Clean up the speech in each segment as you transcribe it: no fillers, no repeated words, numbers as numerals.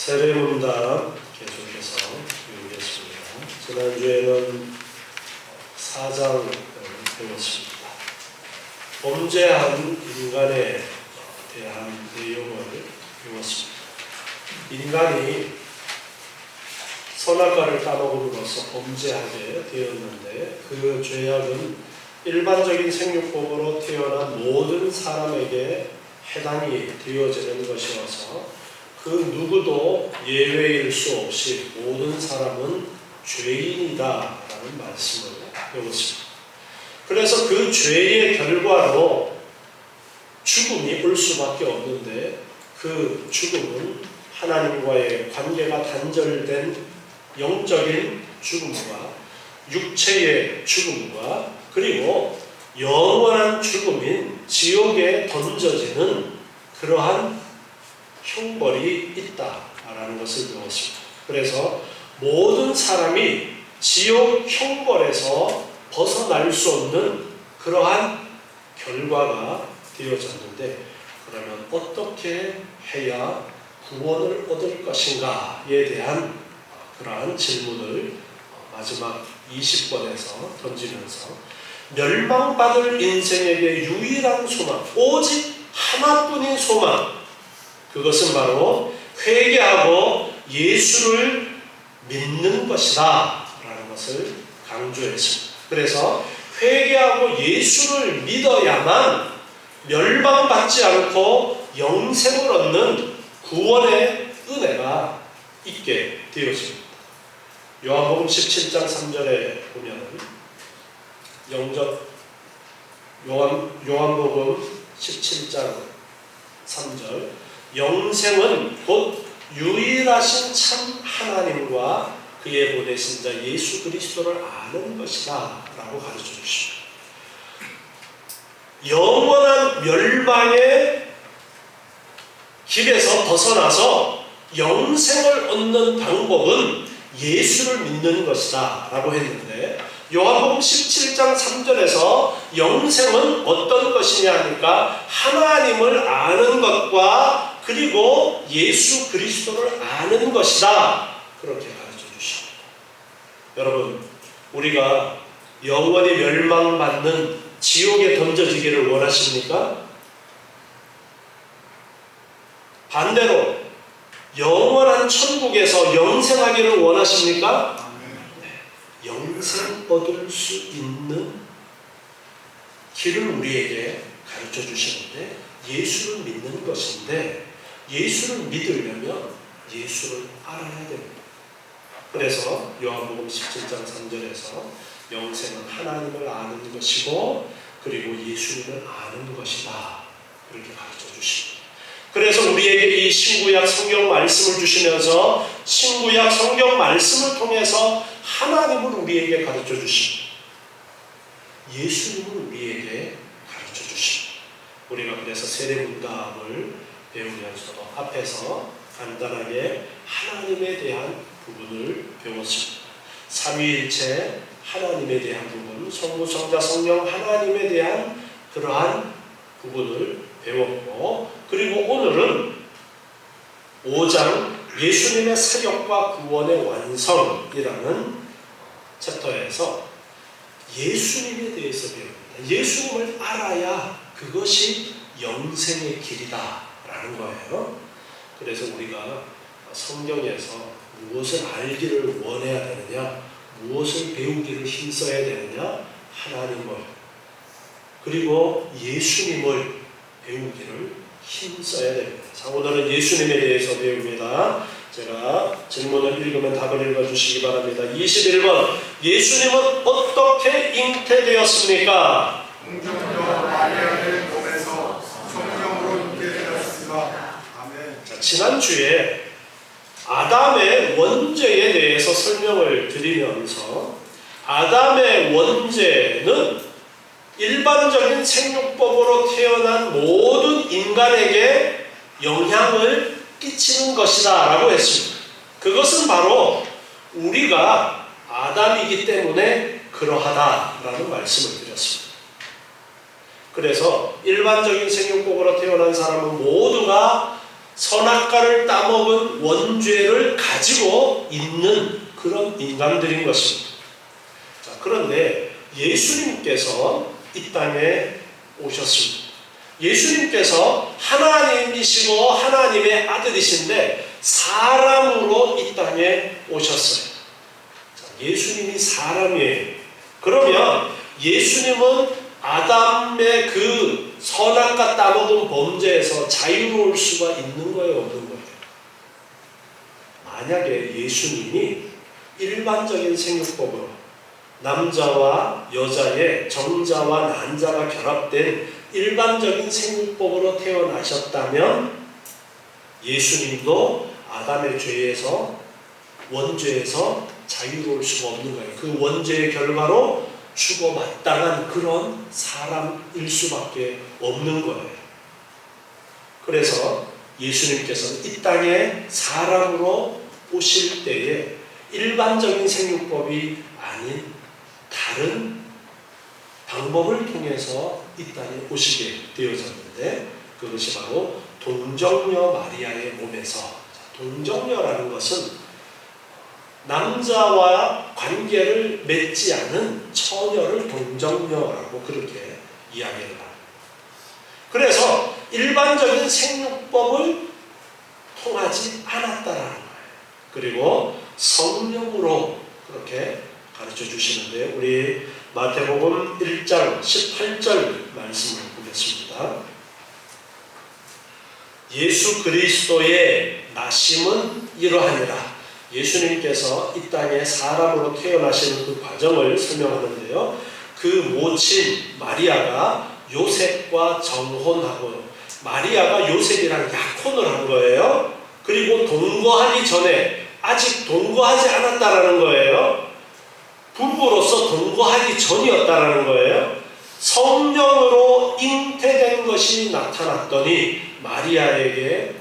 세례문답 계속해서 배우겠습니다. 지난주에는 4장을 배웠습니다. 범죄한 인간에 대한 내용을 배웠습니다. 인간이 선악과를 따먹음으로써 범죄하게 되었는데 그 죄악은 일반적인 생육법으로 태어난 모든 사람에게 해당이 되어지는 것이어서 그 누구도 예외일 수 없이 모든 사람은 죄인이다라는 말씀을 배웠습니다. 그래서 그 죄의 결과로 죽음이 올 수밖에 없는데 그 죽음은 하나님과의 관계가 단절된 영적인 죽음과 육체의 죽음과 그리고 영원한 죽음인 지옥에 던져지는 그러한 형벌이 있다라는 것을 배웠습니다. 그래서 모든 사람이 지옥 형벌에서 벗어날 수 없는 그러한 결과가 되어졌는데 그러면 어떻게 해야 구원을 얻을 것인가에 대한 그러한 질문을 마지막 20번에서 던지면서 멸망받을 인생에게 유일한 소망, 오직 하나뿐인 소망, 그것은 바로 회개하고 예수를 믿는 것이다 라는 것을 강조했습니다. 그래서 회개하고 예수를 믿어야만 멸망받지 않고 영생을 얻는 구원의 은혜가 있게 되어집니다. 요한복음 17장 3절에 보면 요한복음 17장 3절 영생은 곧 유일하신 참 하나님과 그의 보내신 자 예수 그리스도를 아는 것이다 라고 가르쳐 주십니다. 영원한 멸망의 길에서 벗어나서 영생을 얻는 방법은 예수를 믿는 것이다 라고 했는데 요한복음 17장 3절에서 영생은 어떤 것이냐 하니까 하나님을 아는 것과 그리고 예수 그리스도를 아는 것이다 그렇게 가르쳐 주십니다. 여러분 우리가 영원히 멸망받는 지옥에 던져지기를 원하십니까? 반대로 영원한 천국에서 영생하기를 원하십니까? 네. 영생 얻을 수 있는 길을 우리에게 가르쳐 주시는데 예수를 믿는 것인데 예수를 믿으려면 예수를 알아야 됩니다. 그래서 요한복음 17장 3절에서 영생은 하나님을 아는 것이고 그리고 예수님을 아는 것이다 그렇게 가르쳐 주십니다. 그래서 우리에게 이 신구약 성경 말씀을 주시면서 신구약 성경 말씀을 통해서 하나님을 우리에게 가르쳐 주십니다. 예수님을 우리에게 가르쳐 주십니다. 우리가 그래서 세례문답을 배우면서도 앞에서 간단하게 하나님에 대한 부분을 배웠습니다. 삼위일체 하나님에 대한 부분, 성부, 성자, 성령 하나님에 대한 그러한 부분을 배웠고 그리고 오늘은 5장 예수님의 사역과 구원의 완성이라는 챕터에서 예수님에 대해서 배웁니다. 예수님을 알아야 그것이 영생의 길이다 라는 거예요. 그래서 우리가 성경에서 무엇을 알기를 원해야 되느냐, 무엇을 배우기를 힘써야 되느냐, 하나님을 그리고 예수님을 배우기를 힘써야 됩니다. 자, 오늘은 예수님에 대해서 배웁니다. 제가 질문을 읽으면 답을 읽어주시기 바랍니다. 21번 예수님은 어떻게 잉태되었습니까? 자, 지난주에 아담의 원죄에 대해서 설명을 드리면서 아담의 원죄는 일반적인 생육법으로 태어난 모든 인간에게 영향을 끼치는 것이다 라고 했습니다. 그것은 바로 우리가 아담이기 때문에 그러하다라는 말씀을 드렸습니다. 그래서 일반적인 생육법으로 태어난 사람은 모두가 선악과를 따먹은 원죄를 가지고 있는 그런 인간들인 것입니다. 자, 그런데 예수님께서 이 땅에 오셨습니다. 예수님께서 하나님이시고 하나님의 아들이신데 사람으로 이 땅에 오셨어요. 자, 예수님이 사람이에요. 그러면 예수님은 아담의 그 선악과 따먹은 범죄에서 자유로울 수가 있는 거예요, 없는 거예요? 만약에 예수님이 일반적인 생육법으로 남자와 여자의 정자와 난자가 결합된 일반적인 생육법으로 태어나셨다면 예수님도 아담의 죄에서 원죄에서 자유로울 수가 없는 거예요. 그 원죄의 결과로 죽어 마땅한 그런 사람일 수밖에 없는 거예요. 그래서 예수님께서는 이 땅에 사람으로 오실 때에 일반적인 생육법이 아닌 다른 방법을 통해서 이 땅에 오시게 되어졌는데, 그것이 바로 동정녀 마리아의 몸에서, 동정녀라는 것은 남자와 관계를 맺지 않은 처녀를 동정녀라고 그렇게 이야기를 합니다. 그래서 일반적인 생육법을 통하지 않았다라는 거예요. 그리고 성령으로 그렇게 가르쳐 주시는데, 우리 마태복음 1장 18절 말씀을 보겠습니다. 예수 그리스도의 나심은 이러하니라. 예수님께서 이 땅에 사람으로 태어나시는 그 과정을 설명하는데요. 그 모친 마리아가 요셉과 정혼하고, 마리아가 요셉이랑 약혼을 한 거예요. 그리고 동거하기 전에, 아직 동거하지 않았다라는 거예요. 부부로서 동거하기 전이었다라는 거예요. 성령으로 잉태된 것이 나타났더니 마리아에게,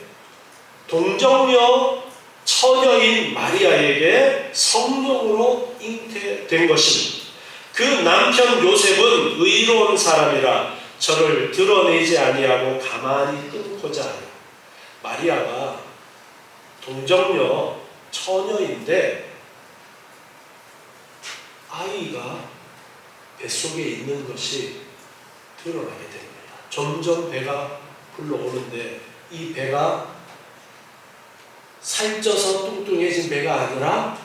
동정녀 처녀인 마리아에게 성령으로 잉태된 것입니다. 그 남편 요셉은 의로운 사람이라 저를 드러내지 아니하고 가만히 끊고자 하여. 마리아가 동정녀 처녀인데 아이가 뱃속에 있는 것이 드러나게 됩니다. 점점 배가 불러오는데 이 배가 살쪄서 뚱뚱해진 배가 아니라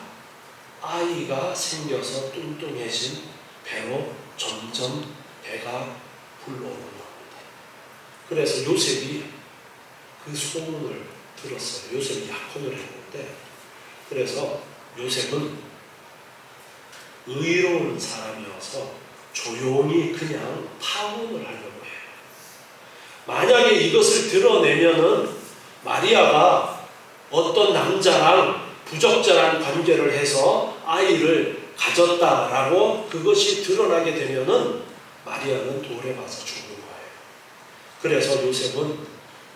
아이가 생겨서 뚱뚱해진 배로 점점 배가 불러오는 겁니다. 그래서 요셉이 그 소문을 들었어요. 요셉이 약혼을 했는데, 그래서 요셉은 의로운 사람이어서 조용히 그냥 파혼을 하려고 해요. 만약에 이것을 드러내면은 마리아가 어떤 남자랑 부적절한 관계를 해서 아이를 가졌다라고 그것이 드러나게 되면은 마리아는 돌에 맞아 죽는 거예요. 그래서 요셉은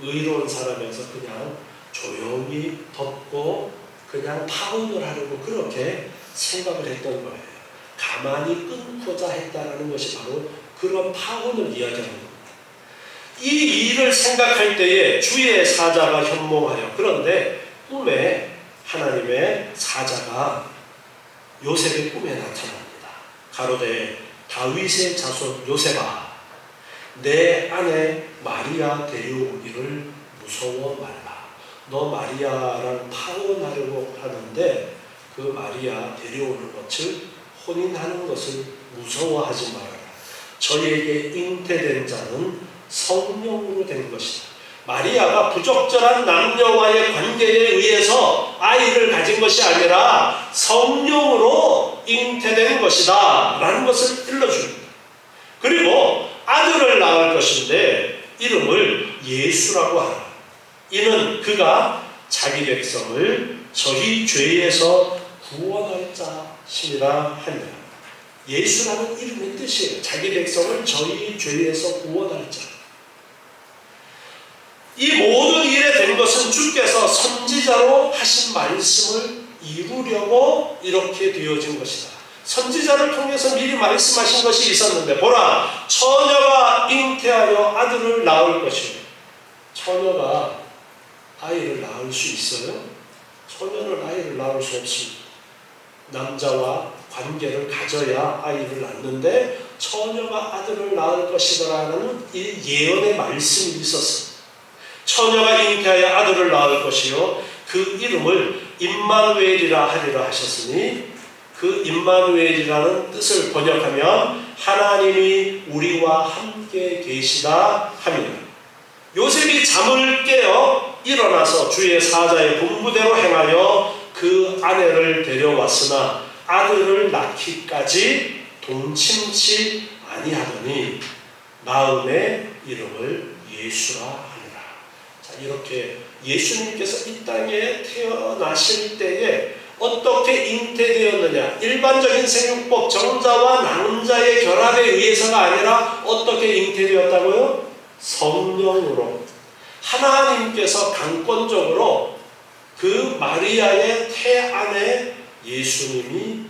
의로운 사람이어서 그냥 조용히 덮고 그냥 파혼을 하려고 그렇게 생각을 했던 거예요. 가만히 끊고자 했다라는 것이 바로 그런 파혼을 이야기하는 겁니다. 이 일을 생각할 때에 주의 사자가 현몽하여, 그런데 꿈에 하나님의 사자가 요셉의 꿈에 나타납니다. 가로되 다윗의 자손 요셉아, 내 아내 마리아 데려오기를 무서워 말라. 너 마리아랑 파혼하려고 하는데 그 마리아 데려오는 것을, 혼인하는 것을 무서워하지 말아라. 저희에게 잉태된 자는 성령으로 된 것이다. 마리아가 부적절한 남녀와의 관계에 의해서 아이를 가진 것이 아니라 성령으로 잉태된 것이다 라는 것을 일러줍니다. 그리고 아들을 낳을 것인데 이름을 예수라고 하라. 이는 그가 자기 백성을 저희 죄에서 구원할 자시니라 하니라. 예수라는 이름의 뜻이에요. 자기 백성을 저희 죄에서 구원할 자. 이 모든 일에 된 것은 주께서 선지자로 하신 말씀을 이루려고 이렇게 되어진 것이다. 선지자를 통해서 미리 말씀하신 것이 있었는데, 보라, 처녀가 잉태하여 아들을 낳을 것이요. 처녀가 아이를 낳을 수 있어요? 소년은 아이를 낳을 수 없습니다. 남자와 관계를 가져야 아이를 낳는데 처녀가 아들을 낳을 것이라는 이 예언의 말씀이 있었습니다. 처녀가 잉태하여 아들을 낳을 것이요 그 이름을 임마누엘이라 하리라 하셨으니 그 임마누엘이라는 뜻을 번역하면 하나님이 우리와 함께 계시다 합니다. 요셉이 잠을 깨어 일어나서 주의 사자의 분부대로 행하여 그 아내를 데려왔으나 아들을 낳기까지 동침치 아니하더니 낳음의 이름을 예수라 하니라. 자, 이렇게 예수님께서 이 땅에 태어나실 때에 어떻게 잉태되었느냐? 일반적인 생육법 정자와 낭자의 결합에 의해서가 아니라 어떻게 잉태되었다고요? 성령으로 하나님께서 강권적으로 그 마리아의 태 안에 예수님이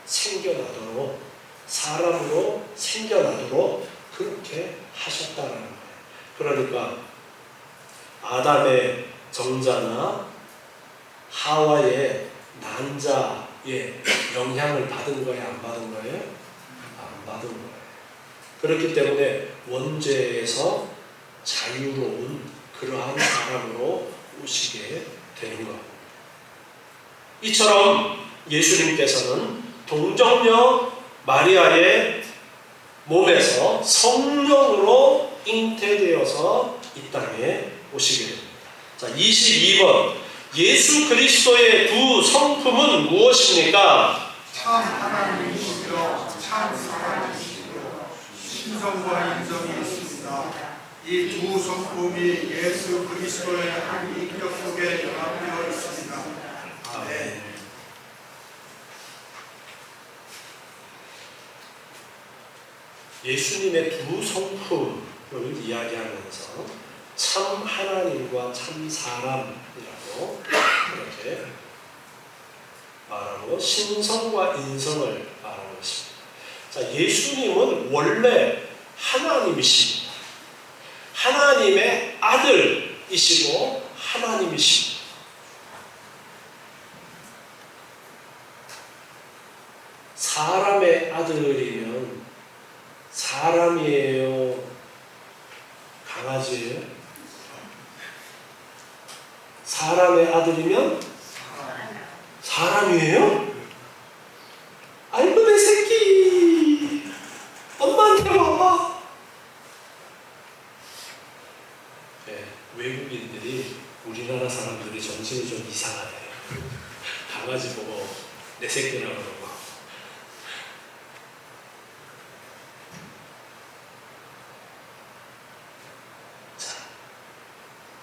생겨나도록 사람으로 생겨나도록 그렇게 하셨다는 거예요. 그러니까 아담의 정자나 하와의 난자의 영향을 받은 거예요? 안 받은 거예요? 안 받은 거예요. 그렇기 때문에 원죄에서 자유로운 그러한 사람으로 오시게 되는 것. 이처럼 예수님께서는 동정녀 마리아의 몸에서 성령으로 잉태되어서 이 땅에 오시게 됩니다. 자, 22번 예수 그리스도의 두 성품은 무엇입니까? 참 하나님이시며 참 사람이시며 신성과 인성이 있습니다. 이 두 성품이 예수 그리스도의 한 인격 속에 연합되어 있습니다. 아멘. 예수님의 두 성품을 이야기하면서 참 하나님과 참 사람이라고 이렇게 말하고 신성과 인성을 말하고 있습니다. 자, 예수님은 원래 하나님이십니다. 하나님의 아들이시고 하나님이십니다. 사람의 아들이면 사람이에요? 강아지예요? 사람의 아들이면 사람이에요? 아이고 내 새끼 엄마한테 와봐. 네, 외국인들이 우리나라 사람들이 정신이 좀 이상하대요. 강아지 보고 내 새끼라고 그러고. 자,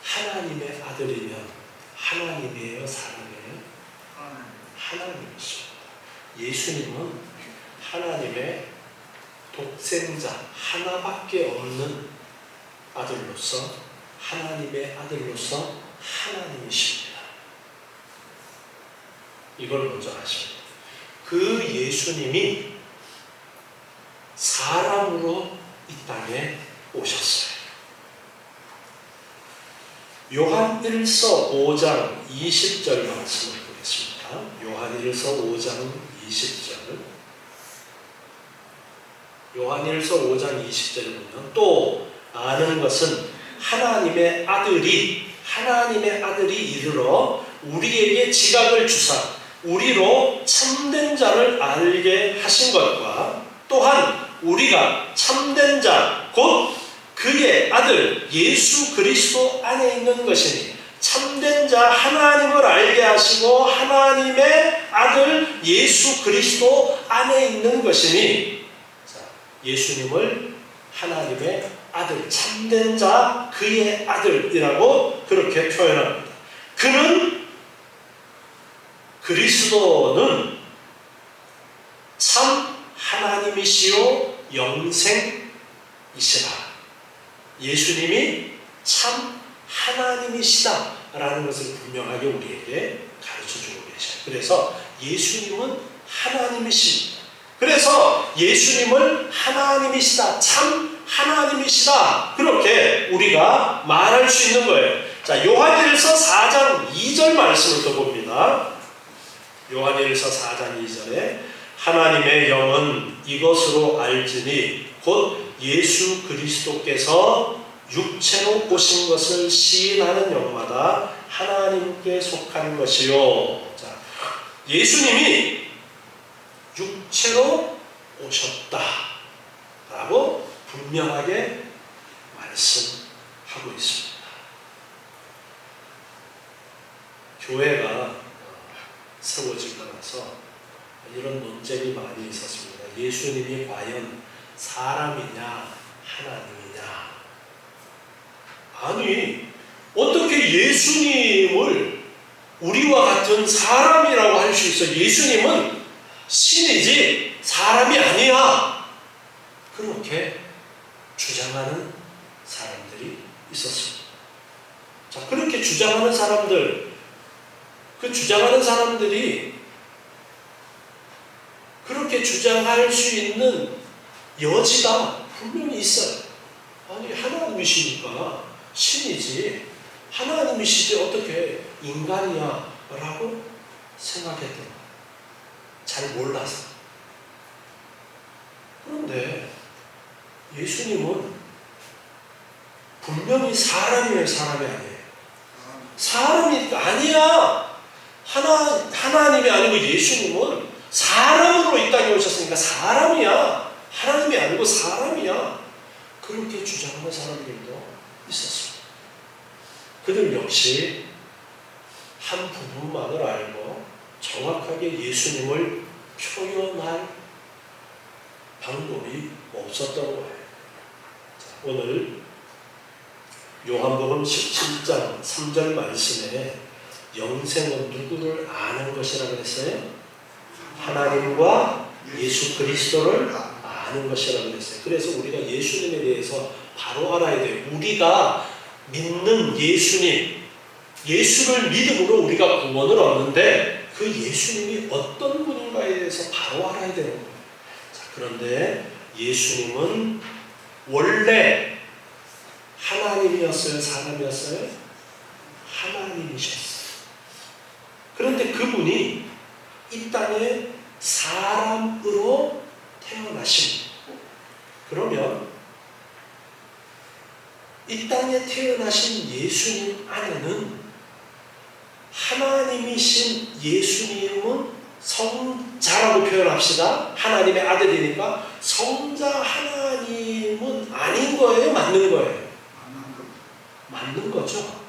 하나님의 아들이면 하나님이에요? 사람이에요? 하나님이십니다. 예수님은 하나님의 독생자 하나밖에 없는 아들로서 하나님의 아들로서 하나님이십니다. 이걸 먼저 아십니다. 그 예수님이 사람으로 이 땅에 오셨어요. 요한 1서 5장 20절 말씀을 보겠습니다. 요한 1서 5장 20절. 요한 1서 5장 20절에 보면 또 아는 것은 하나님의 아들이 이르러 우리에게 지각을 주사 우리로 참된 자를 알게 하신 것과 또한 우리가 참된 자 곧 그의 아들 예수 그리스도 안에 있는 것이니 참된 자 하나님을 알게 하시고 하나님의 아들 예수 그리스도 안에 있는 것이니 예수님을 하나님의 아들 참된 자 그의 아들이라고 그렇게 표현합니다. 그리스도는 참 하나님이시요 영생이시라. 예수님이 참 하나님이시다라는 것을 분명하게 우리에게 가르쳐주고 계셔요. 그래서 예수님은 하나님이십니다. 그래서 예수님을 하나님이시다, 참 하나님이시다 그렇게 우리가 말할 수 있는 거예요. 자, 요한일서 4장 2절 말씀을 또 봅니다. 요한일서 4장 2절에 하나님의 영은 이것으로 알지니 곧 예수 그리스도께서 육체로 오신 것을 시인하는 영마다 하나님께 속한 것이요. 자, 예수님이 육체로 오셨다 라고 분명하게 말씀하고 있습니다. 교회가 세워지고 나서 이런 논쟁이 많이 있었습니다. 예수님이 과연 사람이냐 하나님이냐. 아니, 어떻게 예수님을 우리와 같은 사람이라고 할 수 있어? 예수님은 신이지 사람이 아니야. 그렇게 주장하는 사람들이 있었습니다. 자, 그렇게 주장하는 사람들, 그 주장하는 사람들이 그렇게 주장할 수 있는 여지가 분명히 있어요. 아니, 하나님이시니까 신이지 하나님이시지 어떻게 인간이야 라고 생각했던 거예요. 잘 몰라서. 그런데 예수님은 분명히 사람이에요, 사람이 아니에요. 사람이 아니야. 하나님이 아니고 예수님은 사람으로 이 땅에 오셨으니까 사람이야. 하나님이 아니고 사람이야. 그렇게 주장하는 사람들도 있었습니다. 그들 역시 한 부분만을 알고 정확하게 예수님을 표현할 방법이 없었던 거예요. 자, 오늘 요한복음 17장 3절 말씀에 영생은 누구를 아는 것이라고 했어요? 하나님과 예수 그리스도를 아는 것이라고 했어요. 그래서 우리가 예수님에 대해서 바로 알아야 돼요. 우리가 믿는 예수님, 예수를 믿음으로 우리가 구원을 얻는데 그 예수님이 어떤 분인가에 대해서 바로 알아야 되는 거예요. 자, 그런데 예수님은 원래 하나님이었어요? 사람이었어요? 하나님이셨어요. 그런데 그분이 이 땅에 사람으로 태어나신, 그러면 이 땅에 태어나신 예수님 안에는 하나님이신 예수님은 성자라고 표현합시다. 하나님의 아들이니까 성자 하나님은 아닌 거예요? 맞는 거예요? 맞는 거죠.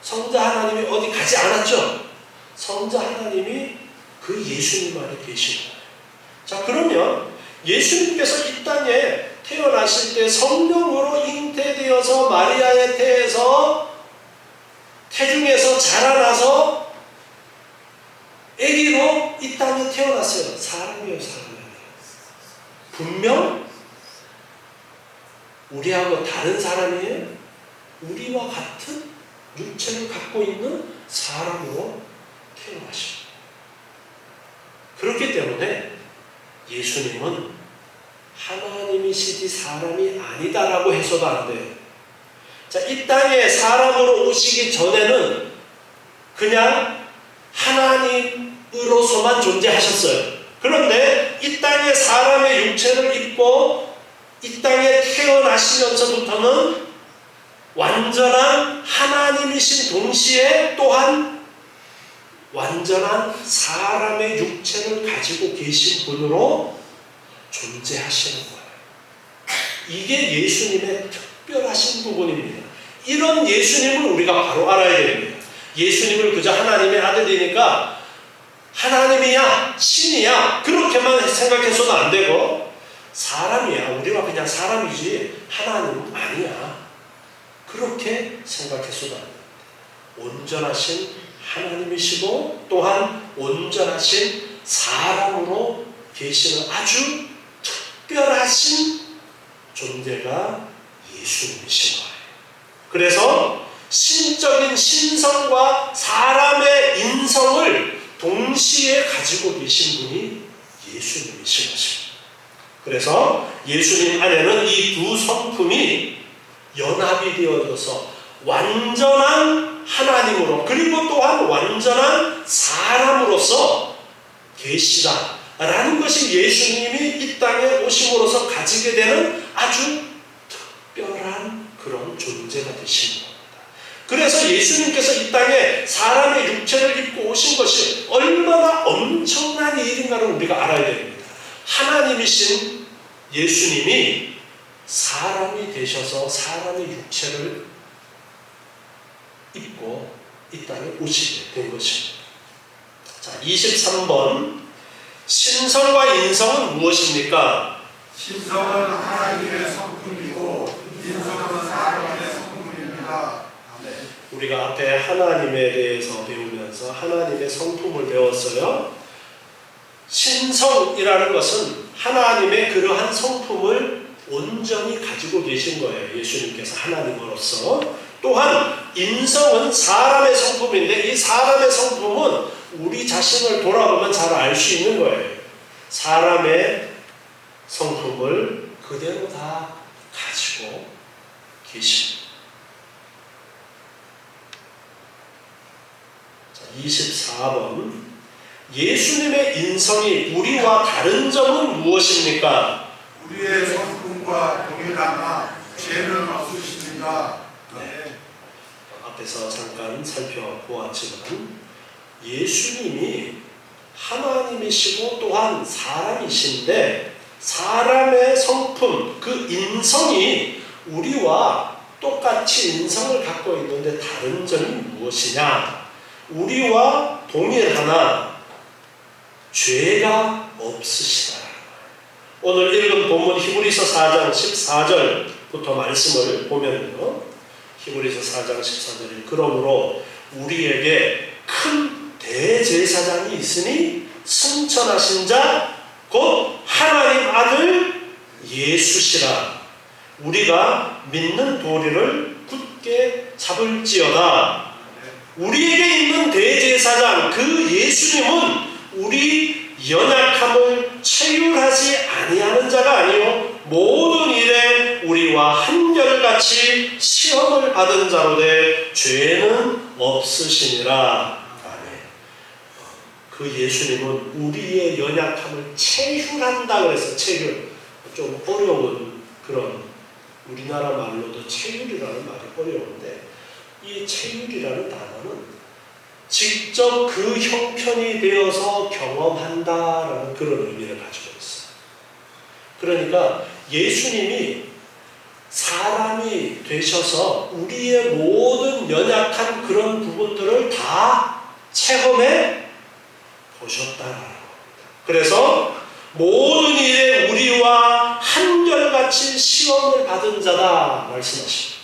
성자 하나님이 어디 가지 않았죠. 성자 하나님이 그 예수님 안에 계신 거예요. 자, 그러면 예수님께서 이 땅에 태어나실 때 성령으로 잉태되어서 마리아의 태에서 태중에서 자라나서 아기로 이 땅에 태어났어요. 사람이에요, 사람이에요. 분명 우리하고 다른 사람이에요. 우리와 같은 육체를 갖고 있는 사람으로 태어나십니다. 그렇기 때문에 예수님은 하나님이시지 사람이 아니다라고 해서도 안 돼요. 자, 이 땅에 사람으로 오시기 전에는 그냥 하나님으로서만 존재하셨어요. 그런데 이 땅에 사람의 육체를 입고 이 땅에 태어나시면서부터는 완전한 하나님이신 동시에 또한 완전한 사람의 육체를 가지고 계신 분으로 존재하시는 거예요. 이게 예수님의 특별하신 부분입니다. 이런 예수님을 우리가 바로 알아야 됩니다. 예수님을 그저 하나님의 아들이니까 하나님이야, 신이야, 그렇게만 생각해서도 안 되고 사람이야, 우리가 그냥 사람이지 하나님은 아니야, 그렇게 생각해서도 안 됩니다. 온전하신 하나님이시고 또한 온전하신 사람으로 계시는 아주 특별하신 존재가 예수님이신 거예요. 그래서 신적인 신성과 사람의 인성을 동시에 가지고 계신 분이 예수님이신 것입니다. 그래서 예수님 안에는 이 두 성품이 연합이 되어져서 완전한 하나님으로 그리고 또한 완전한 사람으로서 계시다라는 것이 예수님이 이 땅에 오심으로써 가지게 되는 아주 특별한 그런 존재가 되신 겁니다. 그래서 예수님께서 이 땅에 사람의 육체를 입고 오신 것이 얼마나 엄청난 일인가를 우리가 알아야 됩니다. 하나님이신 예수님이 사람이 되셔서 사람의 육체를 입고 이 땅에 오시게 된 것입니다. 자, 23번. 신성과 인성은 무엇입니까? 신성은 하나님의 성품이고 인성은 사람의 성품입니다. 우리가 앞에 하나님에 대해서 배우면서 하나님의 성품을 배웠어요. 신성이라는 것은 하나님의 그러한 성품을 온전히 가지고 계신 거예요. 예수님께서 하나님으로서. 또한 인성은 사람의 성품인데 이 사람의 성품은 우리 자신을 돌아보면 잘 알 수 있는 거예요. 사람의 성품을 그대로 다 가지고 계십니다. 24번. 예수님의 인성이 우리와 다른 점은 무엇입니까? 우리의 성품과 동일하나 죄는 없으십니다. 앞에서 잠깐 살펴보았지만 예수님이 하나님이시고 또한 사람이신데 사람의 성품, 그 인성이 우리와 똑같이 인성을 갖고 있는데 다른 점이 무엇이냐? 우리와 동일하나 죄가 없으시다. 오늘 읽은 본문 히브리서 4장 14절부터 말씀을 보면요. 히브리서 4장 14절에 그러므로 우리에게 큰 대제사장이 있으니 승천하신 자 곧 하나님 아들 예수시라. 우리가 믿는 도리를 굳게 잡을지어다. 우리에게 있는 대제사장 그 예수님은 우리 연약함을 체휼하지 아니하는 자가 아니요 모든 일에 우리와 한결같이 시험을 받은 자로되 죄는 없으시니라. 그 예수님은 우리의 연약함을 체휼한다 그래서 체휼. 좀 어려운 그런 우리나라 말로도 체휼이라는 말이 어려운데 이 체휼이라는 단어는 직접 그 형편이 되어서 경험한다라는 그런 의미를 가지고 있어요. 그러니까 예수님이 사람이 되셔서 우리의 모든 연약한 그런 부분들을 다 체험해 보셨다라는 겁니다. 그래서 모든 일에 우리와 한결같이 시험을 받은 자다 말씀하십니다.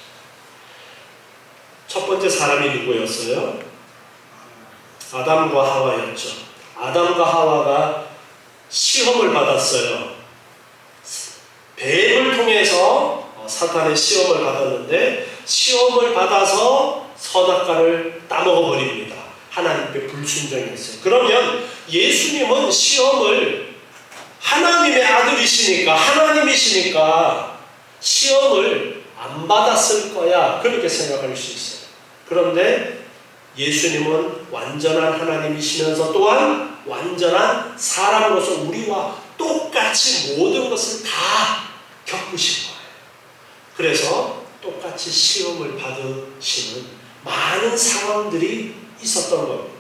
첫 번째 사람이 누구였어요? 아담과 하와였죠. 아담과 하와가 시험을 받았어요. 뱀을 통해서 사탄의 시험을 받았는데 시험을 받아서 선악과를 따먹어 버립니다. 하나님께 불순종했어요. 그러면 예수님은 시험을 하나님의 아들이시니까 하나님이시니까 시험을 안 받았을 거야 그렇게 생각할 수 있어요. 그런데 예수님은 완전한 하나님이시면서 또한 완전한 사람으로서 우리와 똑같이 모든 것을 다 겪으신 거예요. 그래서 똑같이 시험을 받으시는 많은 상황들이 있었던 겁니다.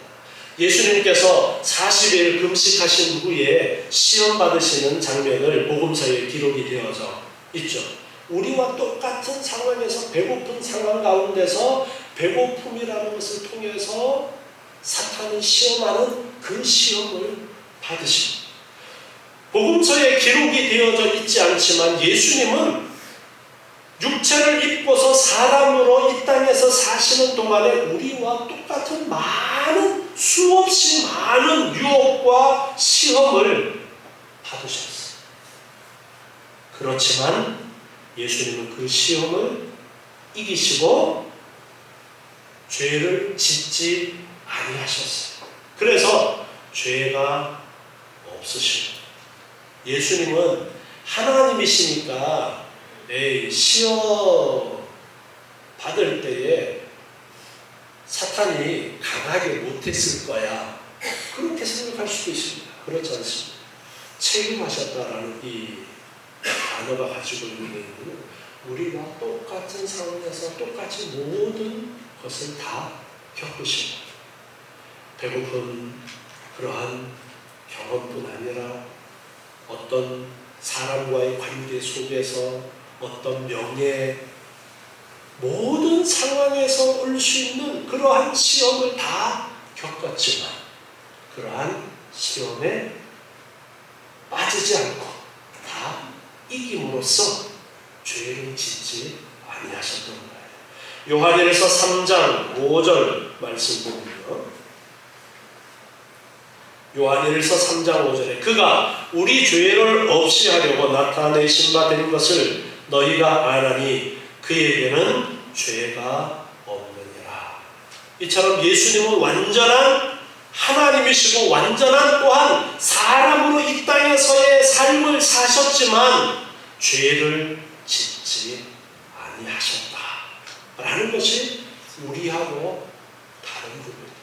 예수님께서 40일 금식하신 후에 시험 받으시는 장면을 복음서에 기록이 되어져 있죠. 우리와 똑같은 상황에서 배고픈 상황 가운데서 배고픔이라는 것을 통해서 사탄이 시험하는 그 시험을 받으십니다. 복음서에 기록이 되어져 있지 않지만 예수님은 육체를 입고서 사람으로 이 땅에서 사시는 동안에 우리와 똑같은 많은 수없이 많은 유혹과 시험을 받으셨어요. 그렇지만 예수님은 그 시험을 이기시고 죄를 짓지 아니하셨어요. 그래서 죄가 없으십니다. 예수님은 하나님이시니까 시험 받을 때에 사탄이 강하게 못했을 거야. 그렇게 생각할 수도 있습니다. 그렇지 않습니다. 책임하셨다라는 이 단어가 가지고 있는 의미는 우리와 똑같은 상황에서 똑같이 모든 것을 다 겪으시고 배고픈 그러한 경험뿐 아니라 어떤 사람과의 관계 속에서 어떤 명예 모든 상황에서 올 수 있는 그러한 시험을 다 겪었지만 그러한 시험에 빠지지 않고 다 이김으로써 죄를 짓지 아니하셨던 거예요. 요한일서 3장 5절 말씀 보면요. 요한일서 3장 5절에 그가 우리 죄를 없이 하려고 나타내신 바 된 것을 너희가 아나니 그에게는 죄가 없느니라. 이처럼 예수님은 완전한 하나님이시고 완전한 또한 사람으로 이 땅에서의 삶을 사셨지만 죄를 짓지 아니하셨다 라는 것이 우리하고 다른 부분입니다.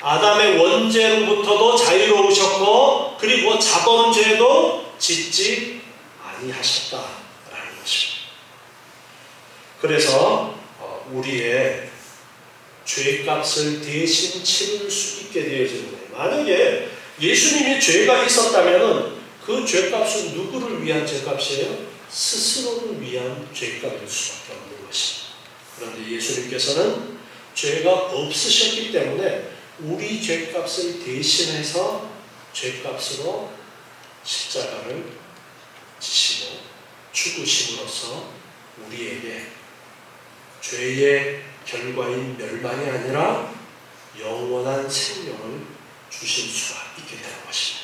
아담의 원죄로부터도 자유로우셨고 그리고 자범죄도 짓지 아니하셨다라는 것입니다. 그래서 우리의 죄값을 대신 치를 수 있게 되어지는 거예요. 만약에 예수님이 죄가 있었다면 그 죄값은 누구를 위한 죄값이에요? 스스로를 위한 죄값일 수밖에 없는 것입니다. 그런데 예수님께서는 죄가 없으셨기 때문에 우리 죄값을 대신해서 죄값으로 십자가를 지시고 죽으심으로써 우리에게 죄의 결과인 멸망이 아니라 영원한 생명을 주실 수가 있게 되는 것입니다.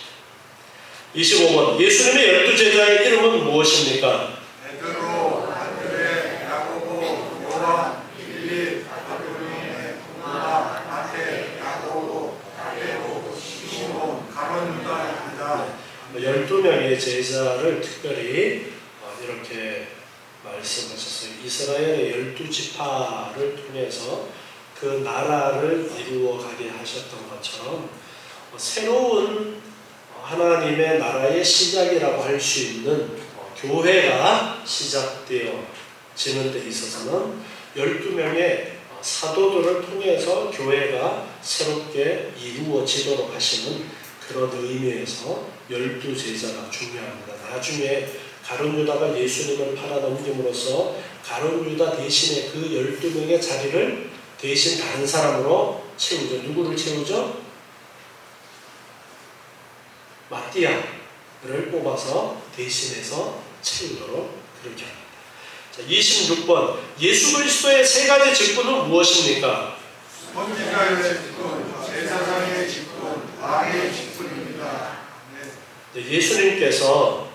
25번 예수님의 12제자의 이름은 무엇입니까? 베드로, 안드레, 야고보, 요한, 빌립, 바돌로메, 도마, 마태, 야고보, 다데오, 시몬, 가룟 유다입니다. 12명의 제자를 특별히 이렇게 말씀하셨어요. 이스라엘의 12지파를 통해서 그 나라를 이루어가게 하셨던 것처럼 새로운 하나님의 나라의 시작이라고 할 수 있는 교회가 시작되어지는 데 있어서는 12명의 사도들을 통해서 교회가 새롭게 이루어지도록 하시는 그런 의미에서 12제자가 중요합니다. 나중에 가룟 유다가 예수님을 팔아넘김으로써 가룟 유다 대신에 그 12명의 자리를 대신 다른 사람으로 채우죠. 누구를 채우죠? 마띠아를 뽑아서 대신해서 채우도록 그렇게 합니다. 자, 26번 예수 그리스도의 세 가지 직분은 무엇입니까? 선지자의 직분, 제사장의 직분, 왕의 직분입니다. 예수님께서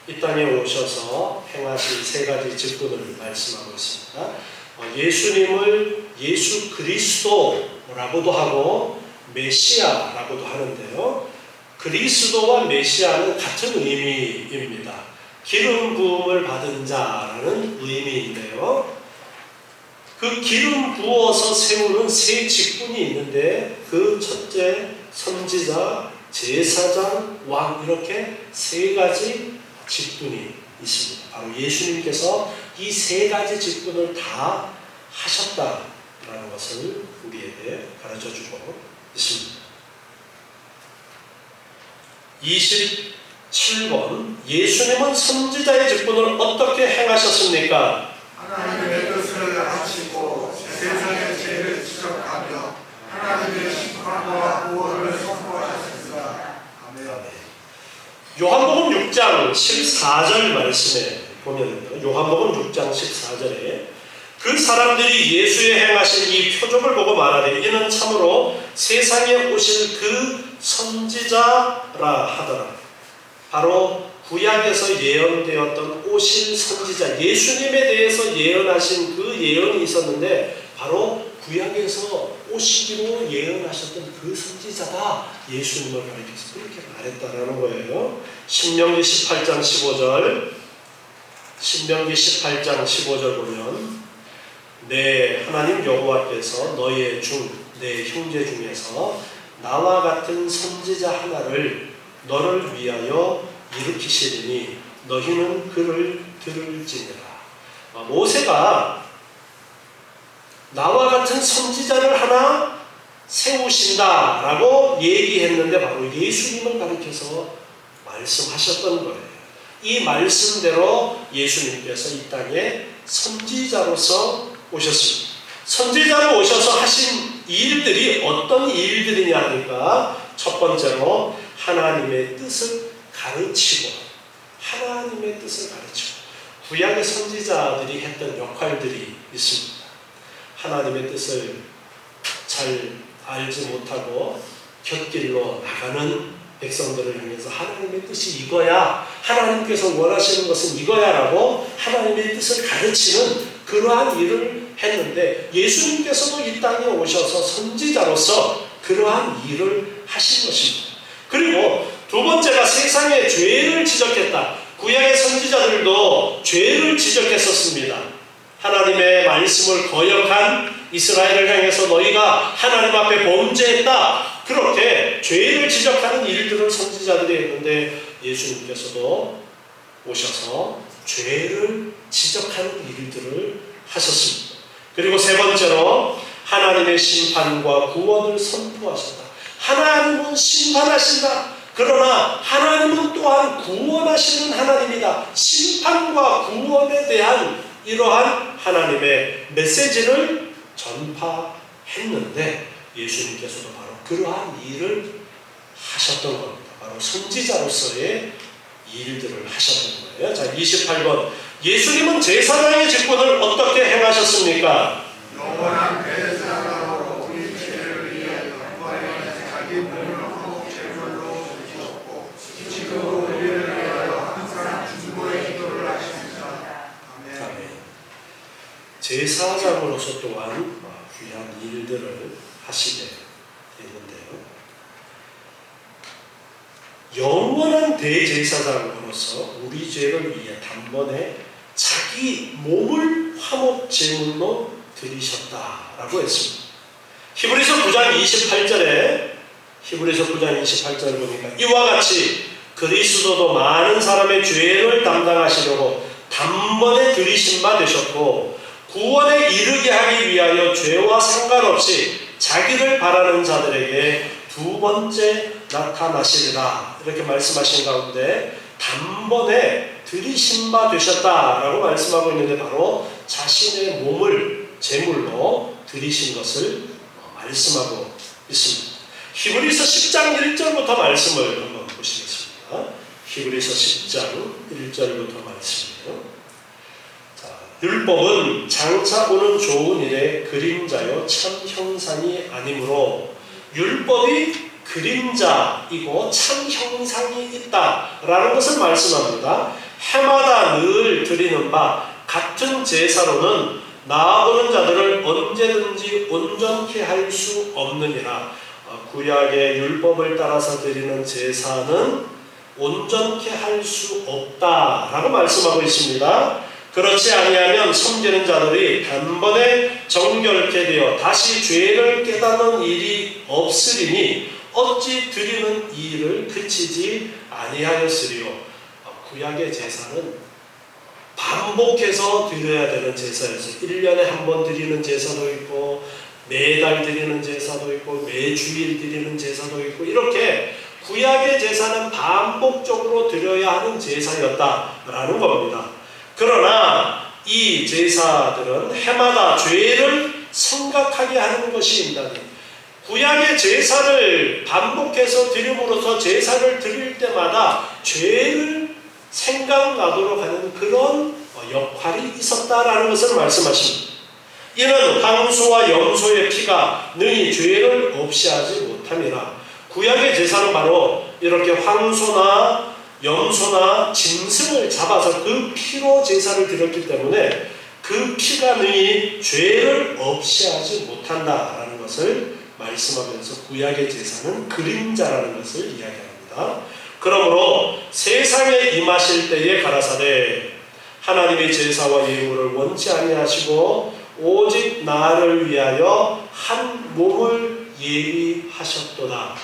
이 땅에 오셔서 행하신 세 가지 직분을 말씀하고 있습니다. 예수님을 예수 그리스도라고도 하고 메시아라고도 하는데요. 그리스도와 메시아는 같은 의미입니다. 기름 부음을 받은 자라는 의미인데요. 그 기름 부어서 세우는 세 직분이 있는데 그 첫째 선지자, 제사장, 왕 이렇게 세 가지 직분이 있습니다. 바로 예수님께서 이 세 가지 직분을 다 하셨다라는 것을 우리에게 가르쳐주고 있습니다. 27번 예수님은 선지자의 직분을 어떻게 행하셨습니까? 하나님의 뜻을 하시고 세상의 죄를 지적하며 하나님의 심판과 구원을 선포하셨습니다. 아멘. 요한복음 6장 14절 말씀에 보면 요한복음 6장 14절에 그 사람들이 예수의 행하신 이 표적을 보고 말하되 이는 참으로 세상에 오실 그 선지자라 하더라. 바로 구약에서 예언되었던 오실 선지자 예수님에 대해서 예언하신 그 예언이 있었는데 바로 구약에서 오시기로 예언하셨던 그 선지자다 예수님을 가리켜서 그렇게 말했다라는 거예요. 신명기 18장 15절 보면 내 하나님 여호와께서 너의 내 형제 중에서 나와 같은 선지자 하나를 너를 위하여 일으키시리니 너희는 그를 들을지니라. 모세가 나와 같은 선지자를 하나 세우신다라고 얘기했는데 바로 예수님을 가리켜서 말씀하셨던 거예요. 이 말씀대로 예수님께서 이 땅에 선지자로서 오셨습니다. 선지자로 오셔서 하신 일들이 어떤 일들이냐 하니까 첫 번째로 하나님의 뜻을 가르치고 하나님의 뜻을 가르치고 구약의 선지자들이 했던 역할들이 있습니다. 하나님의 뜻을 잘 알지 못하고 곁길로 나가는 백성들을 향해서 하나님의 뜻이 이거야, 하나님께서 원하시는 것은 이거야 라고 하나님의 뜻을 가르치는 그러한 일을 했는데 예수님께서도 이 땅에 오셔서 선지자로서 그러한 일을 하신 것입니다. 그리고 두 번째가 세상의 죄를 지적했다. 구약의 선지자들도 죄를 지적했었습니다. 하나님의 말씀을 거역한 이스라엘을 향해서 너희가 하나님 앞에 범죄했다. 그렇게 죄를 지적하는 일들을 선지자들이 했는데 예수님께서도 오셔서 죄를 지적하는 일들을 하셨습니다. 그리고 세 번째로 하나님의 심판과 구원을 선포하셨다. 하나님은 심판하신다. 그러나 하나님은 또한 구원하시는 하나님이다. 심판과 구원에 대한 이러한 하나님의 메시지를 전파했는데 예수님께서도 바로 그러한 일을 하셨던 겁니다. 바로 선지자로서의 일들을 하셨던 거예요. 자, 28번. 예수님은 제사장의 직분을 어떻게 행하셨습니까? 영원한 대제사장으로 우리 죄를 위하여 자기 몸을 제물로 드리셨고 지금도 우리를 위하여 항상 중보의 기도를 하십니다. 아멘. 제사장으로서 또한 귀한 일들을 하시게 되는데요. 영원한 대제사장으로서 우리 죄를 위해 단번에 자기 몸을 화목 제물로 드리셨다라고 했습니다. 히브리서 9장 28절을 보니까 이와 같이 그리스도도 많은 사람의 죄를 담당하시려고 단번에 들이신 바 되셨고 구원에 이르게 하기 위하여 죄와 상관없이 자기를 바라는 자들에게 두 번째 나타나시리라 이렇게 말씀하신 가운데 단번에 들이신 바 되셨다라고 말씀하고 있는데 바로 자신의 몸을 제물로 드리신 것을 말씀하고 있습니다. 히브리서 10장 1절부터 말씀을 한번 보시겠습니다. 히브리서 10장 1절부터 말씀이에요. 율법은 장차 오는 좋은 일의 그림자요 참 형상이 아니므로 율법이 그림자이고 참 형상이 있다라는 것을 말씀합니다. 해마다 늘 드리는 바 같은 제사로는 나아오는 자들을 언제든지 온전케 할 수 없느니라. 구약의 율법을 따라서 드리는 제사는 온전케 할 수 없다라고 말씀하고 있습니다. 그렇지 아니하면 섬기는 자들이 단번에 정결케 되어 다시 죄를 깨닫는 일이 없으리니 어찌 드리는 일을 그치지 아니하였으리요. 구약의 제사는 반복해서 드려야 되는 제사였어요. 1년에 한 번 드리는 제사도 있고 매달 드리는 제사도 있고 매주일 드리는 제사도 있고 이렇게 구약의 제사는 반복적으로 드려야 하는 제사였다라는 겁니다. 그러나 이 제사들은 해마다 죄를 생각하게 하는 것이있다니 구약의 제사를 반복해서 드림으로써 제사를 드릴 때마다 죄를 생각나도록 하는 그런 역할이 있었다라는 것을 말씀하십니다. 이는 황소와 염소의 피가 능히 죄를 없이 하지 못함이라. 구약의 제사는 바로 이렇게 황소나 염소나 짐승을 잡아서 그 피로 제사를 드렸기 때문에 그 피가 능히 죄를 없이 하지 못한다라는 것을 말씀하면서 구약의 제사는 그림자라는 것을 이야기합니다. 그러므로 세상에 임하실 때에 가라사대 하나님의 제사와 예물을 원치 아니하시고 오직 나를 위하여 한 몸을 예비하셨도다.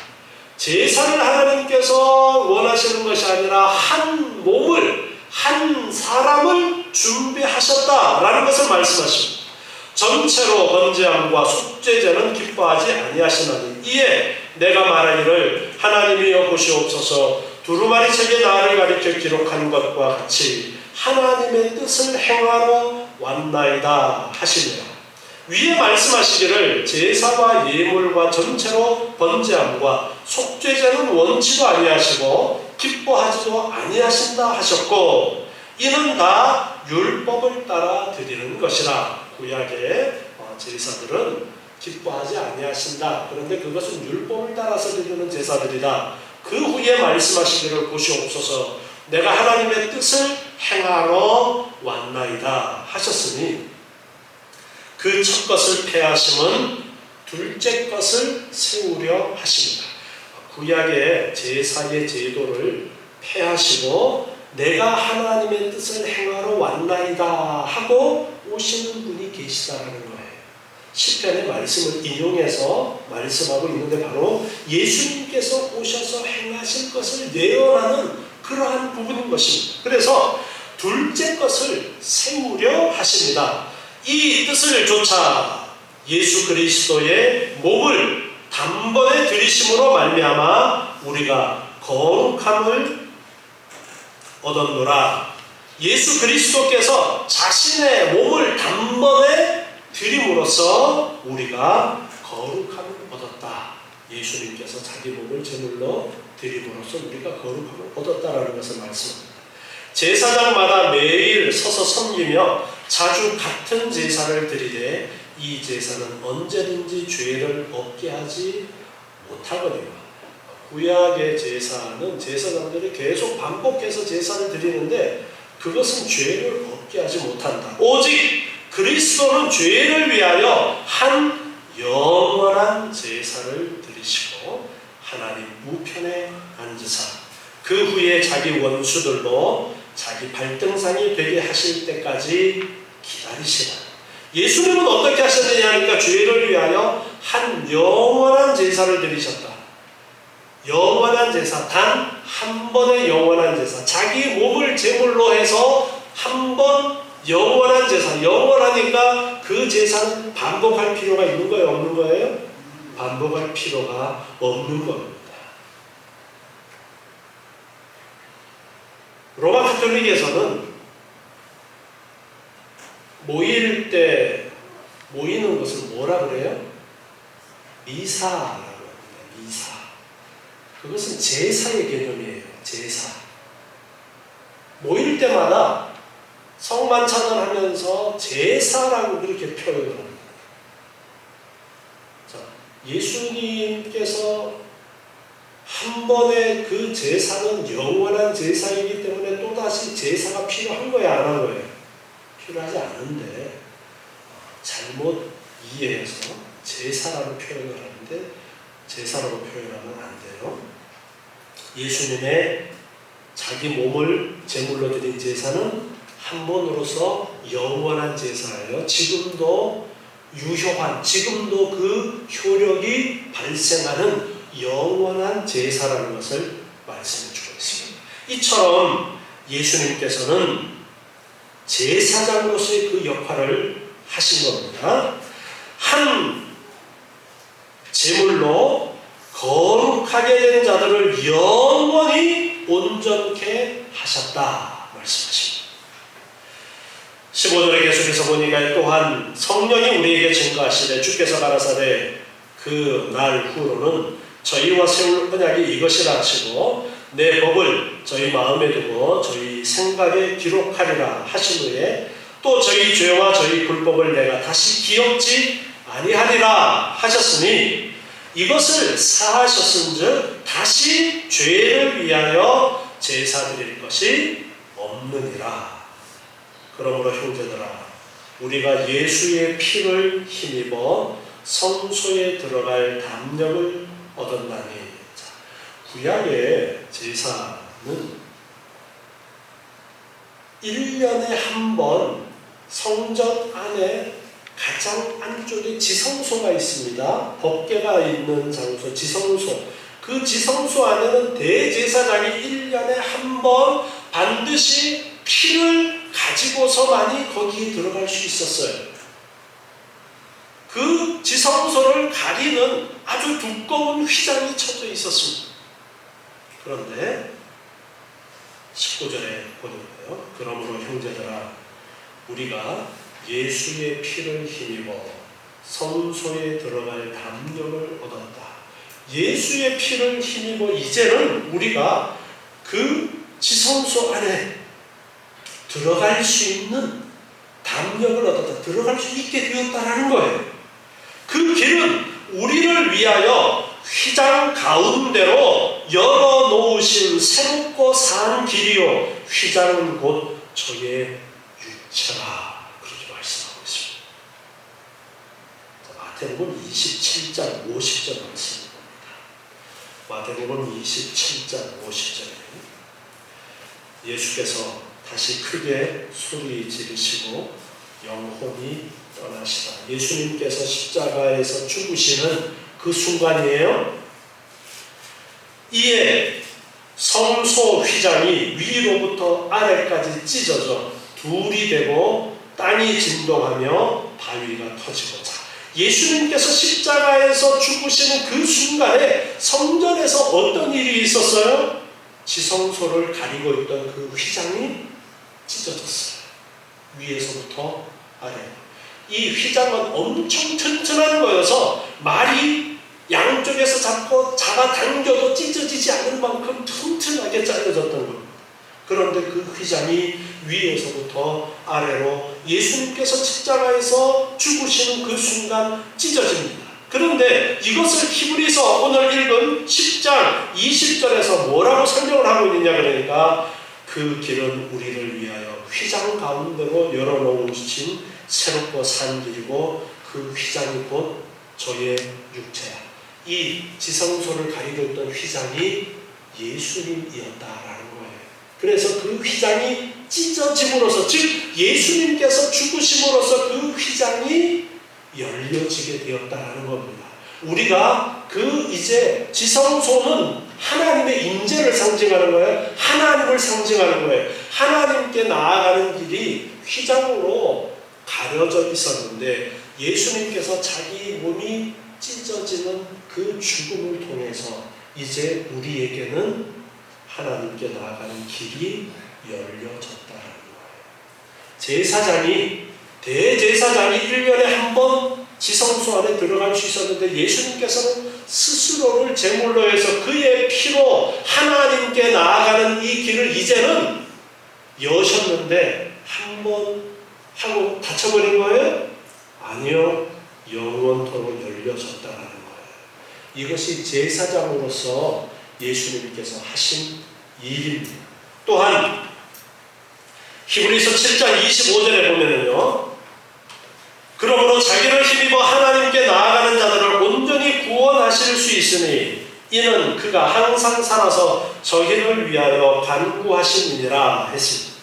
제사를 하나님께서 원하시는 것이 아니라 한 몸을, 한 사람을 준비하셨다라는 것을 말씀하십니다. 전체로 번제함과 속죄제는 기뻐하지 아니하시나니 이에 내가 말하기를 하나님이여 보시옵소서 두루마리 책에 나를 가리켜 기록한 것과 같이 하나님의 뜻을 행하러 왔나이다 하시며 위에 말씀하시기를 제사와 예물과 전체로 번제함과 속죄제는 원치도 아니하시고 기뻐하지도 아니하신다 하셨고 이는 다 율법을 따라 드리는 것이라. 구약의 제사들은 기뻐하지 아니하신다. 그런데 그것은 율법을 따라서 드리는 제사들이다. 그 후에 말씀하시기를 보시옵소서 내가 하나님의 뜻을 행하러 왔나이다 하셨으니 그 첫 것을 폐하심은 둘째 것을 세우려 하십니다. 구약의 제사의 제도를 폐하시고 내가 하나님의 뜻을 행하러 왔나이다 하고 오시는 분이 계시다라는 거예요. 시편의 말씀을 인용해서 말씀하고 있는데 바로 예수님께서 오셔서 행하실 것을 예언하는 그러한 부분인 것입니다. 그래서 둘째 것을 세우려 하십니다. 이 뜻을 조차 예수 그리스도의 몸을 단번에 들이심으로 말미암아 우리가 거룩함을 얻었노라. 예수 그리스도께서 자신의 몸을 단번에 드림으로써 우리가 거룩함을 얻었다. 예수님께서 자기 몸을 제물로 드림으로써 우리가 거룩함을 얻었다라는 것을 말씀합니다. 제사장마다 매일 서서 섬기며 자주 같은 제사를 드리되 이 제사는 언제든지 죄를 없게 하지 못하거니와. 구약의 제사는 제사장들이 계속 반복해서 제사를 드리는데 그것은 죄를 없게 하지 못한다. 오직 그리스도는 죄를 위하여 한 영원한 제사를 드리시고 하나님 우편에 앉으사 그 후에 자기 원수들로 자기 발등상이 되게 하실 때까지 기다리시라. 예수님은 어떻게 하셨느냐 하니까 죄를 위하여 한 영원한 제사를 드리셨다. 영원한 제사, 단 한 번의 영원한 제사. 자기 몸을 제물로 해서 한 번 영원한 제사. 영원하니까 그 제사는 반복할 필요가 있는 거예요? 없는 거예요? 반복할 필요가 없는 겁니다. 로마 가톨릭에서는 모일 때 모이는 것을 뭐라 그래요? 미사라고 합니다. 미사. 그것은 제사의 개념이에요. 제사. 모일 때마다 성만찬을 하면서 제사라고 그렇게 표현을 합니다. 자, 예수님께서 한 번의 그 제사는 영원한 제사이기 때문에 또다시 제사가 필요한 거야, 안 한 거예요? 필요하지 않은데 잘못 이해해서 제사라고 표현을 하는데 제사라고 표현하면 안 돼요. 예수님의 자기 몸을 제물로 드린 제사는 한 번으로서 영원한 제사예요. 지금도 유효한, 지금도 그 효력이 발생하는 영원한 제사라는 것을 말씀해 주고 있습니다. 이처럼 예수님께서는 제사장으로서의 그 역할을 하신 겁니다. 한 제물로 거룩하게 된 자들을 영원히 온전케 하셨다 말씀하십니다. 15절에 계속해서 보니까 또한 성령이 우리에게 증거하시되 주께서 가라사대 그 날 후로는 저희와 세울 언약이 이것이라 하시고 내 법을 저희 마음에 두고 저희 생각에 기록하리라 하신 후에 또 저희 죄와 저희 불법을 내가 다시 기억지 아니하리라 하셨으니 이것을 사하셨은즉 다시 죄를 위하여 제사 드릴 것이 없느니라. 그러므로 형제들아 우리가 예수의 피를 힘입어 성소에 들어갈 담력을 얻었나니. 자, 구약의 제사는 1년에 한 번 성전 안에 가장 안쪽에 지성소가 있습니다. 법궤가 있는 장소, 지성소. 그 지성소 안에는 대제사장이 1년에 한 번 반드시 피를 가지고서만이 거기에 들어갈 수 있었어요. 그 지성소를 가리는 아주 두꺼운 휘장이 쳐져 있었습니다. 그런데 19절에 보는 거예요. 그러므로 형제들아, 우리가 예수의 피를 힘입어 성소에 들어갈 담력을 얻었다. 예수의 피를 힘입어 이제는 우리가 그 지성소 안에 들어갈 수 있는 담력을 얻었다. 들어갈 수 있게 되었다라는 거예요. 그 길은 우리를 위하여 휘장 가운데로 열어놓으신 새롭고 산 길이요 휘장은 곧 저의 육체라. 그렇게 말씀하고 있습니다. 마태복음 27장 50절 말씀입니다. 마태복음 27장 50절에 예수께서 다시 크게 소리 지르시고 영혼이 떠나시다. 예수님께서 십자가에서 죽으시는 그 순간이에요. 이에 성소 휘장이 위로부터 아래까지 찢어져 둘이 되고 땅이 진동하며 바위가 터지고, 예수님께서 십자가에서 죽으시는 그 순간에 성전에서 어떤 일이 있었어요? 지성소를 가리고 있던 그 휘장이 찢어졌어요. 위에서부터 아래. 이 휘장은 엄청 튼튼한 거여서 말이 양쪽에서 잡아당겨도 찢어지지 않을 만큼 튼튼하게 잘려졌던 겁니다. 그런데 그 휘장이 위에서부터 아래로 예수님께서 십자가에서 죽으시는 그 순간 찢어집니다. 그런데 이것을 히브리서 오늘 읽은 10장 20절에서 뭐라고 설명을 하고 있느냐, 그러니까 그 길은 우리를 위하여 휘장 가운데로 열어놓으신 새롭고 산 길이고 그 휘장이 곧 저의 육체야. 이 지성소를 가리고 있던 휘장이 예수님이었다라는 거예요. 그래서 그 휘장이 찢어짐으로써, 즉 예수님께서 죽으심으로써 그 휘장이 열려지게 되었다라는 겁니다. 우리가 그 이제 지성소는 하나님의 임재를 상징하는 거예요. 하나님을 상징하는 거예요. 하나님께 나아가는 길이 휘장으로 가려져 있었는데 예수님께서 자기 몸이 찢어지는 그 죽음을 통해서 이제 우리에게는 하나님께 나아가는 길이 열려졌다는 거예요. 대제사장이 1년에 한 번 지성소 안에 들어갈 수 있었는데 예수님께서는 스스로를 제물로 해서 그의 피로 하나님께 나아가는 이 길을 이제는 여셨는데 한 번 하고 닫혀버린 거예요? 아니요. 영원토록 열려졌다는 거예요. 이것이 제사장으로서 예수님께서 하신 일입니다. 또한 히브리서 7장 25절에 보면은요, 그러므로 자기를 힘입어 하나님께 나아가는 자들을 온전히 구원하실 수 있으니 이는 그가 항상 살아서 저희를 위하여 간구하심이니라 했습니다.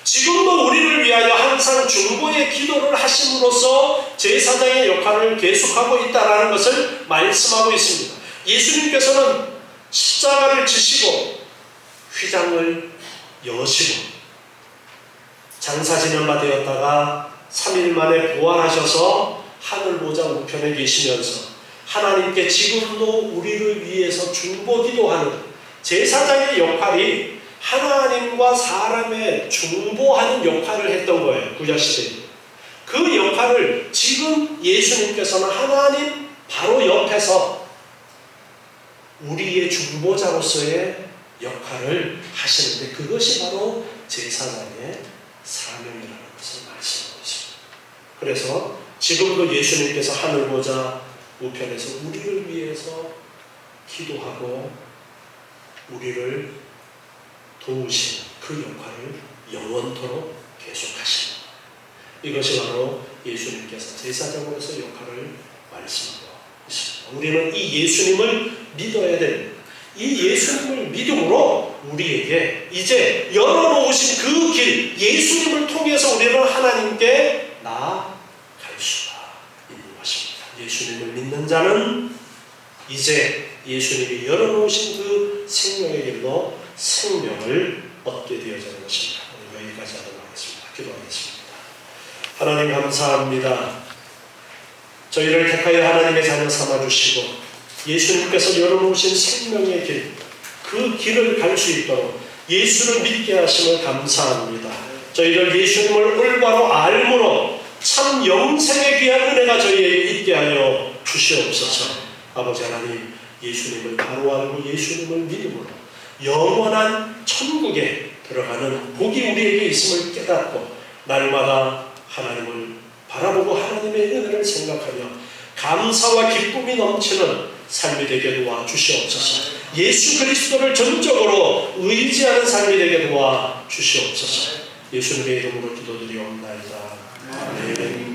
지금도 우리를 위하여 항상 중보의 기도를 하심으로써 제사장의 역할을 계속하고 있다는 것을 말씀하고 있습니다. 예수님께서는 십자가를 지시고 휘장을 여시고 장사 지낸 바 되었다가 3일 만에 부활하셔서 하늘 보좌 우편에 계시면서 하나님께 지금도 우리를 위해서 중보기도하는 제사장의 역할이 하나님과 사람의 중보하는 역할을 했던 거예요. 구약시대에. 그 역할을 지금 예수님께서는 하나님 바로 옆에서 우리의 중보자로서의 역할을 하시는데 그것이 바로 제사장의 사명이라는 것을 말씀하고 있습니다. 그래서 지금도 예수님께서 하늘 보좌 우편에서 우리를 위해서 기도하고 우리를 도우시는 그 역할을 영원토록 계속하십니다. 이것이 바로 예수님께서 제사장으로서 역할을 말씀하고 있습니다. 우리는 이 예수님을 믿어야 됩니다. 이 예수님을 믿음으로 우리에게 이제 열어놓으신 그 길, 예수님을 통해서 우리는 하나님께 나아갈 수가 예수님을 믿는 자는 이제 예수님이 열어놓으신 그 생명의 길로 생명을 얻게 되어지는 것입니다. 오늘 여기까지 하도록 하겠습니다. 기도하겠습니다. 하나님 감사합니다. 저희를 택하여 하나님의 자녀 삼아주시고 예수님께서 열어놓으신 생명의 길, 그 길을 갈 수 있도록 예수를 믿게 하심을 감사합니다. 저희를 예수님을 올바로 알므로 참 영생의 귀한 은혜가 저희에게 있게 하여 주시옵소서. 아버지 하나님, 예수님을 바로 알고 예수님을 믿음으로 영원한 천국에 들어가는 복이 우리에게 있음을 깨닫고 날마다 하나님을 바라보고 하나님의 은혜를 생각하며 감사와 기쁨이 넘치는 삶이 되게 도와 주시옵소서. 예수 그리스도를 전적으로 의지하는 삶이 되게 도와 주시옵소서. 예수님의 이름으로 기도드리옵나이다. 아멘.